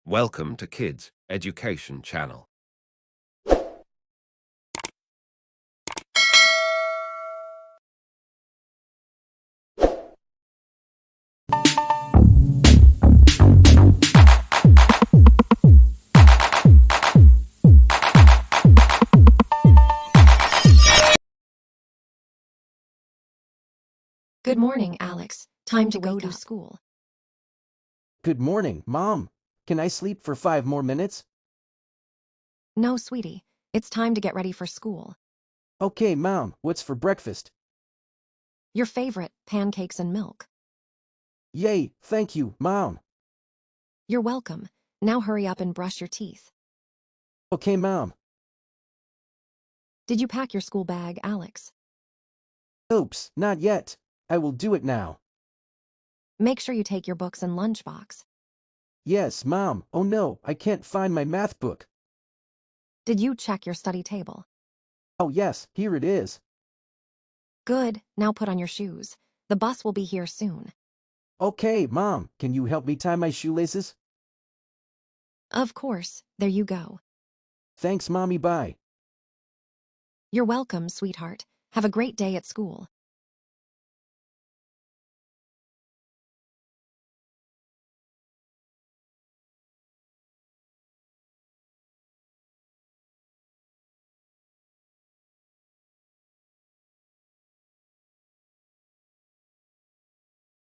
Welcome to Kids Education Channel. Good morning, Alex. Time to go to school. Good morning, Mom. Can I sleep for 5 more minutes? No, sweetie. It's time to get ready for school. Okay, Mom, what's for breakfast? Your favorite, pancakes and milk. Yay, thank you, Mom. You're welcome. Now hurry up and brush your teeth. Okay, Mom. Did you pack your school bag, Alex? Oops, not yet. I will do it now. Make sure you take your books and lunchbox. Yes, Mom. Oh no, I can't find my math book. Did you check your study table? Oh yes, here it is. Good. Now put on your shoes. The bus will be here soon. Okay, Mom, can you help me tie my shoelaces? Of course. There you go. Thanks, Mommy, bye. You're welcome, sweetheart. Have a great day at school.